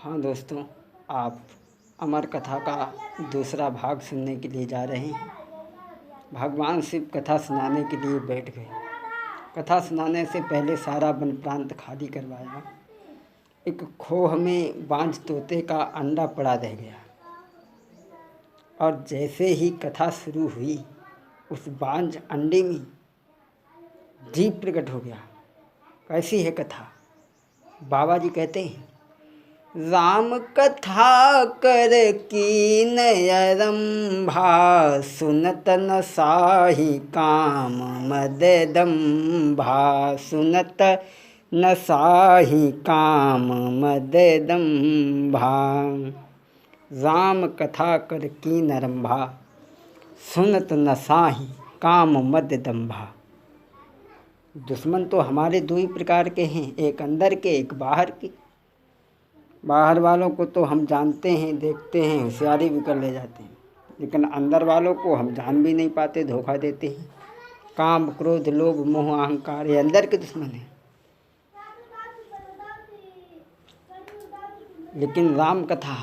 हाँ दोस्तों, आप अमर कथा का दूसरा भाग सुनने के लिए जा रहे हैं। भगवान शिव कथा सुनाने के लिए बैठ गए। कथा सुनाने से पहले सारा वन प्रांत खाली करवाया। एक खोह में बांझ तोते का अंडा पड़ा रह गया और जैसे ही कथा शुरू हुई उस बांझ अंडे में जीव प्रकट हो गया। कैसी है कथा? बाबा जी कहते हैं, राम कथा कर कीन आरंभा, सुनत न साही काम मद दंभा, सुनत न साही काम मद दंभा। राम कथा कर कीन आरंभा, सुनत न साही काम मद दंभा। दुश्मन तो हमारे दो ही प्रकार के हैं, एक अंदर के, एक बाहर के। बाहर वालों को तो हम जानते हैं, देखते हैं, होशियारी भी कर ले जाते हैं, लेकिन अंदर वालों को हम जान भी नहीं पाते, धोखा देते हैं। काम, क्रोध, लोभ, मोह, अहंकार, ये अंदर के दुश्मन हैं। लेकिन राम कथा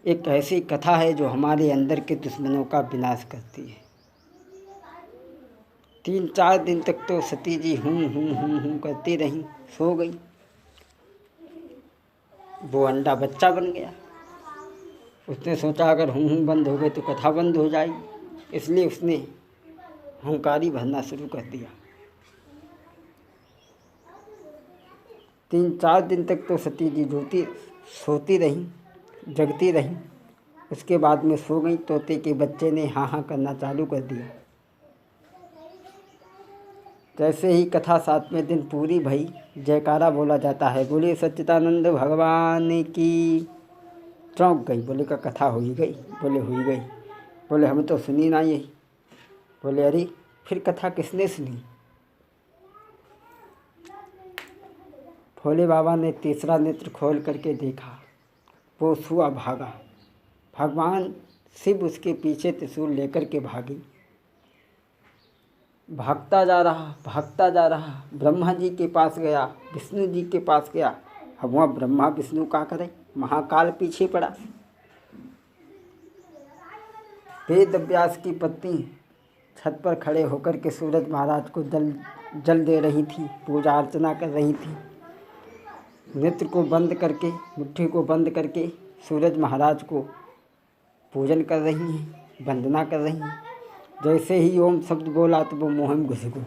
एक ऐसी कथा है जो हमारे अंदर के दुश्मनों का विनाश करती है। 3-4 दिन तक तो सती जी हूँ करती रही, सो गई। वो अंडा बच्चा बन गया। उसने सोचा अगर हूँ बंद हो गए तो कथा बंद हो जाएगी, इसलिए उसने हुंकारी भरना शुरू कर दिया। 3-4 दिन तक तो सती जी सोती रही, जगती रही। उसके बाद में सो गई। तोते के बच्चे ने हाँ करना चालू कर दिया। जैसे ही कथा 7वें दिन पूरी भई, जयकारा बोला जाता है, बोले सच्चिदानंद भगवान की। चौंक गई, बोले का कथा हो ही गई? बोले हुई गई। बोले हम तो सुनी ना यही। बोले अरे फिर कथा किसने सुनी? भोले बाबा ने तीसरा नेत्र खोल करके देखा, वो सुआ भागा। भगवान शिव उसके पीछे त्रिशूल लेकर के भागी। भागता जा रहा, ब्रह्मा जी के पास गया, विष्णु जी के पास गया। अब वहाँ ब्रह्मा विष्णु क्या करें? महाकाल पीछे पड़ा। वेद व्यास की पत्नी छत पर खड़े होकर के सूरज महाराज को जल दे रही थी, पूजा अर्चना कर रही थी। नेत्र को बंद करके, मुट्ठी को बंद करके सूरज महाराज को पूजन कर रही हैं, वंदना कर रही हैं। जैसे ही ओम शब्द बोला तो वो मोह में घुस गए।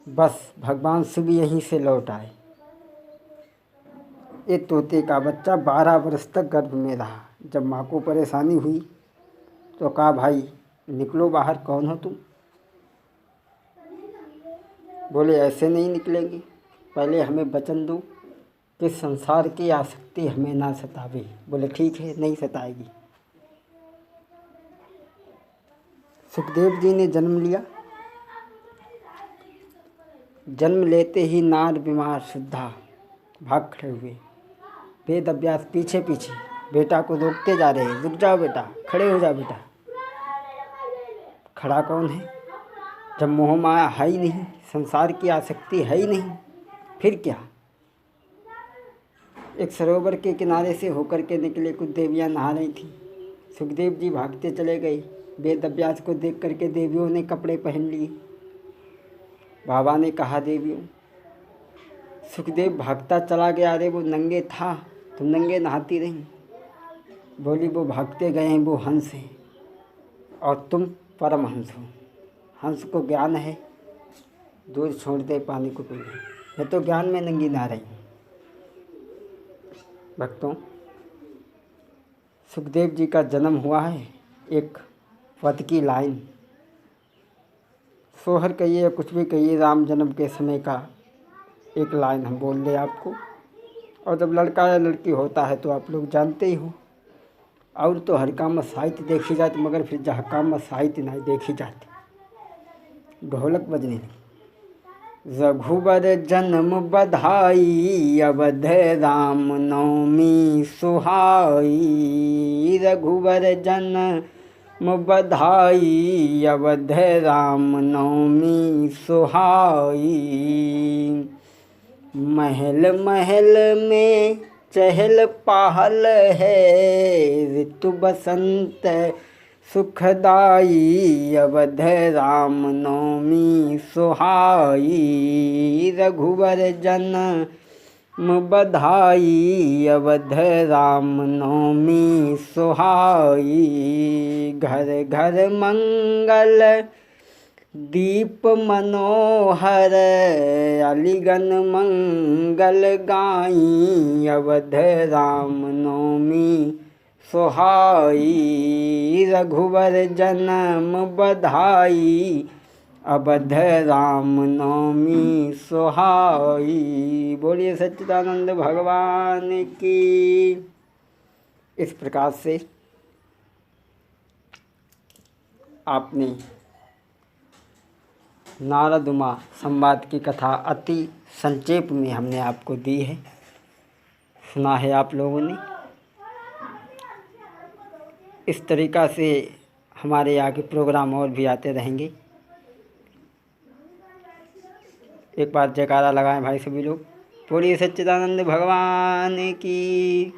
बस भगवान शिव यहीं से लौट आए। ये तोते का बच्चा 12 वर्ष तक गर्भ में रहा। जब माँ को परेशानी हुई तो कहा, भाई निकलो बाहर, कौन हो तुम? बोले ऐसे नहीं निकलेंगे, पहले हमें वचन दो कि संसार की आसक्ति हमें ना सतावे। बोले ठीक है, नहीं सताएगी। सुखदेव जी ने जन्म लिया। जन्म लेते ही नार बीमार शुद्धा भाग खड़े हुए। वेद व्यास पीछे बेटा को रोकते जा रहे हैं, रुक जाओ बेटा, खड़े हो जाओ बेटा। खड़ा कौन है जब मोह माया है ही नहीं, संसार की आसक्ति है ही नहीं, फिर क्या? एक सरोवर के किनारे से होकर के निकले, कुछ देवियां नहा रही थी। सुखदेव जी भागते चले गए। वेद व्यास को देख करके देवियों ने कपड़े पहन लिए। बाबा ने कहा, देवियों, सुखदेव भागता चला गया, अरे वो नंगे था, तुम नंगे नहाती रही। बोली वो भागते गए हैं, वो हंस हैं और तुम परम हंस हो। हंस को ज्ञान है, दूध छोड़ दे पानी को पी ले। मैं तो ज्ञान में नंगी नहा रही हूँ। भक्तों, सुखदेव जी का जन्म हुआ है एक पद की लाइन। सोहर कहिए या कुछ भी कहिए, राम जन्म के समय का एक लाइन हम बोल दें आपको। और जब लड़का या लड़की होता है तो आप लोग जानते ही हो। और तो हर काम में साहित्य देखी जाती, मगर फिर जहाँ काम में साहित्य नहीं देखी जाती। ढोलक बजने लगी। रघुबर जन्म बधाई, अवध राम नवमी सुहाई। रघुबर जन्म बधाई, अवध राम नवमी सुहाई। महल महल में चहल पहल है, ऋतु बसंत सुखदाई, अवध राम नवमी सुहाई, रघुवर जन्म बधाई, अवध राम नवमी सुहाई। घर घर मंगल दीप मनोहर, अलिगन मंगल गाई, अवध राम नवमी सुहाई, रघुवर जन्म बधाई, अवध राम नवमी सुहाई। बोलिए सच्चिदानंद भगवान की। इस प्रकार से आपने नारद उमा संवाद की कथा अति संक्षेप में हमने आपको दी है, सुना है आप लोगों ने। इस तरीक़ा से हमारे आगे प्रोग्राम और भी आते रहेंगे। एक बार जयकारा लगाएं भाई सभी लोग। बोलिए सच्चिदानंद भगवान की।